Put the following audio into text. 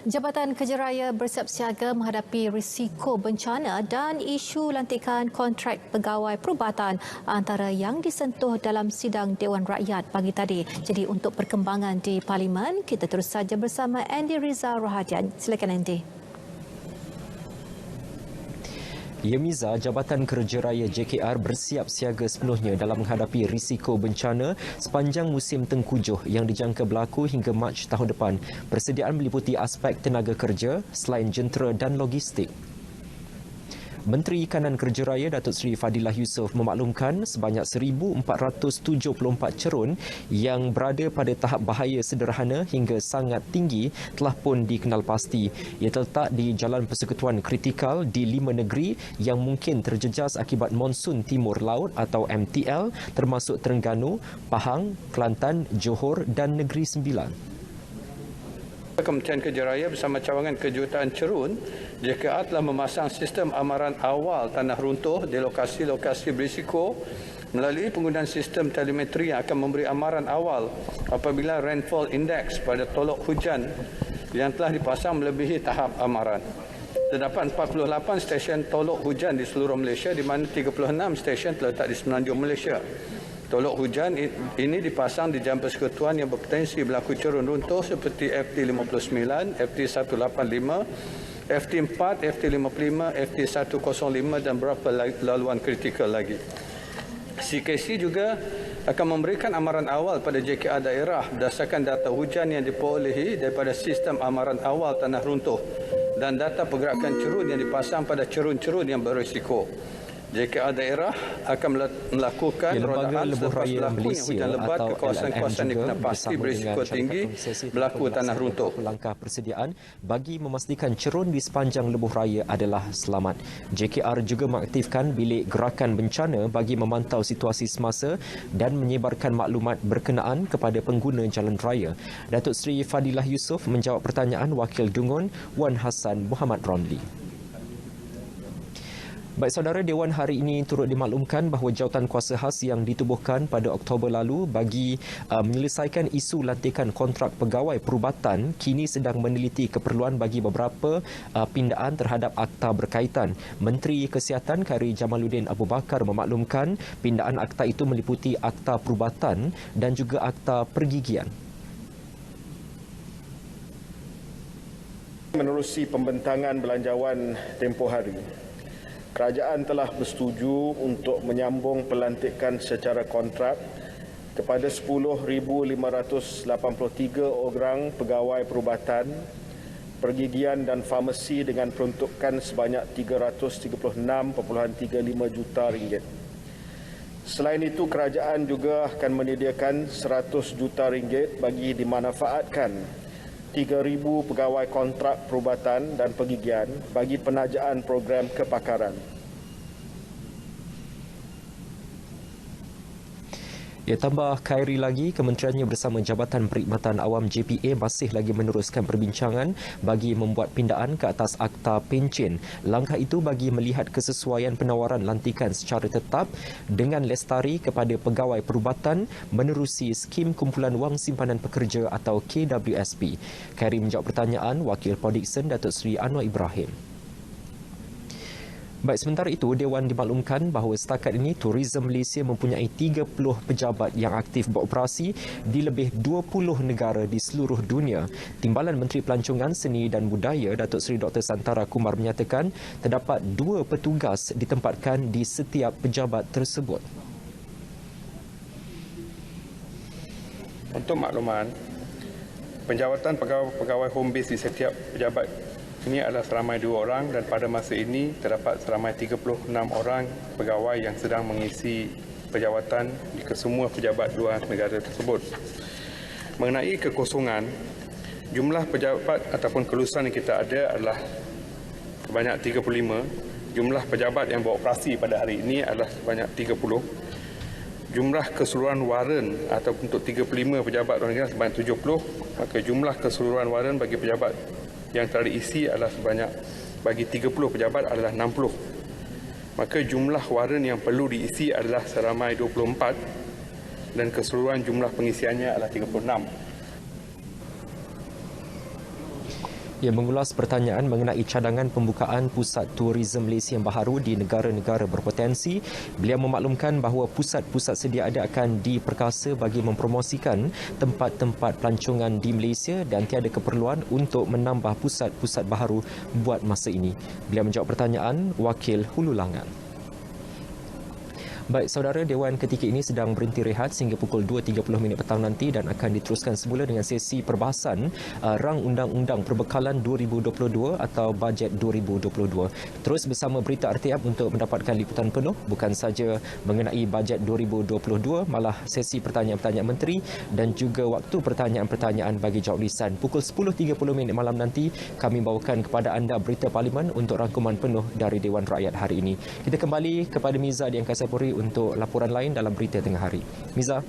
Jabatan Kerja Raya bersiap siaga menghadapi risiko bencana dan isu lantikan kontrak pegawai perubatan antara yang disentuh dalam sidang Dewan Rakyat pagi tadi. Jadi untuk perkembangan di Parlimen, kita terus saja bersama Andy Rizal Rahadian. Silakan Andy. Ya Miza, Jabatan Kerja Raya JKR bersiap siaga sepenuhnya dalam menghadapi risiko bencana sepanjang musim tengkujuh yang dijangka berlaku hingga Mac tahun depan. Persediaan meliputi aspek tenaga kerja, selain jentera dan logistik. Menteri Kanan Kerja Raya Datuk Seri Fadilah Yusof memaklumkan sebanyak 1,474 cerun yang berada pada tahap bahaya sederhana hingga sangat tinggi telah pun dikenal pasti. Ia terletak di Jalan Persekutuan Kritikal di 5 negeri yang mungkin terjejas akibat monsun timur laut atau MTL termasuk Terengganu, Pahang, Kelantan, Johor dan Negeri Sembilan. Kementerian Kerja Raya bersama cawangan kejuruteraan Cerun, JKR telah memasang sistem amaran awal tanah runtuh di lokasi-lokasi berisiko melalui penggunaan sistem telemetri yang akan memberi amaran awal apabila rainfall index pada tolok hujan yang telah dipasang melebihi tahap amaran. Terdapat 48 stesen tolok hujan di seluruh Malaysia di mana 36 stesen terletak di semenanjung Malaysia. Tolok hujan ini dipasang di Jalan Persekutuan yang berpotensi berlaku cerun runtuh seperti FT59, FT185, FT4, FT55, FT105 dan beberapa laluan kritikal lagi. CKC juga akan memberikan amaran awal pada JKR daerah berdasarkan data hujan yang diperolehi daripada sistem amaran awal tanah runtuh dan data pergerakan cerun yang dipasang pada cerun-cerun yang berisiko. JKR daerah akan melakukan rodaan selepas berlakunya hujan lebat ke kawasan-kawasan yang kena pasti berisiko tinggi berlaku tanah runtuh. Langkah persediaan bagi memastikan cerun di sepanjang lebuh raya adalah selamat. JKR juga mengaktifkan bilik gerakan bencana bagi memantau situasi semasa dan menyebarkan maklumat berkenaan kepada pengguna jalan raya. Datuk Seri Fadilah Yusof menjawab pertanyaan Wakil Dungun Wan Hassan Muhammad Romli. Baik saudara, Dewan hari ini turut dimaklumkan bahawa jawatan kuasa khas yang ditubuhkan pada Oktober lalu bagi menyelesaikan isu lantikan kontrak pegawai perubatan kini sedang meneliti keperluan bagi beberapa pindaan terhadap akta berkaitan. Menteri Kesihatan Khairi Jamaluddin Abu Bakar memaklumkan pindaan akta itu meliputi akta perubatan dan juga akta pergigian. Menerusi pembentangan belanjawan tempoh hari, kerajaan telah bersetuju untuk menyambung pelantikan secara kontrak kepada 10,583 orang pegawai perubatan, pergigian dan farmasi dengan peruntukan sebanyak 336.35 juta ringgit. Selain itu, kerajaan juga akan menyediakan 100 juta ringgit bagi dimanfaatkan 3,000 pegawai kontrak perubatan dan pergigian bagi penajaan program kepakaran. Ia tambah Khairi lagi, kementeriannya bersama Jabatan Perkhidmatan Awam JPA masih lagi meneruskan perbincangan bagi membuat pindaan ke atas akta pencen. Langkah itu bagi melihat kesesuaian penawaran lantikan secara tetap dengan lestari kepada pegawai perubatan menerusi skim kumpulan wang simpanan pekerja atau KWSP. Khairi menjawab pertanyaan Wakil Prodiksen Datuk Seri Anwar Ibrahim. Baik, sementara itu, Dewan dimaklumkan bahawa setakat ini Tourism Malaysia mempunyai 30 pejabat yang aktif beroperasi di lebih 20 negara di seluruh dunia. Timbalan Menteri Pelancongan Seni dan Budaya Datuk Seri Dr. Santara Kumar menyatakan terdapat 2 petugas ditempatkan di setiap pejabat tersebut. Untuk makluman, penjawatan pegawai home base di setiap pejabat ini adalah seramai 2 orang dan pada masa ini terdapat seramai 36 orang pegawai yang sedang mengisi penjawatan di kesemua pejabat 2 negara tersebut. Mengenai kekosongan, jumlah pejabat ataupun kelulusan yang kita ada adalah sebanyak 35. Jumlah pejabat yang beroperasi pada hari ini adalah sebanyak 30. Jumlah keseluruhan waran ataupun untuk 35 pejabat luar negara sebanyak 70. Maka jumlah keseluruhan waran bagi pejabat yang telah diisi adalah sebanyak bagi 30 pejabat adalah 60. Maka jumlah waran yang perlu diisi adalah seramai 24 dan keseluruhan jumlah pengisiannya adalah 36. Ia mengulas pertanyaan mengenai cadangan pembukaan pusat tourism Malaysia yang baharu di negara-negara berpotensi. Beliau memaklumkan bahawa pusat-pusat sedia ada akan diperkasa bagi mempromosikan tempat-tempat pelancongan di Malaysia dan tiada keperluan untuk menambah pusat-pusat baharu buat masa ini. Beliau menjawab pertanyaan Wakil Hulu Langan. Baik, saudara, Dewan ketika ini sedang berhenti rehat sehingga pukul 2.30 petang nanti dan akan diteruskan semula dengan sesi perbahasan rang undang-undang perbekalan 2022 atau bajet 2022. Terus bersama Berita RTM untuk mendapatkan liputan penuh bukan saja mengenai bajet 2022, malah sesi pertanyaan-pertanyaan menteri dan juga waktu pertanyaan-pertanyaan bagi jawab lisan. Pukul 10.30 malam nanti kami bawakan kepada anda berita parlimen untuk rangkuman penuh dari Dewan Rakyat hari ini. Kita kembali kepada Miza di Angkasa Puri untuk laporan lain dalam berita tengah hari. Miza.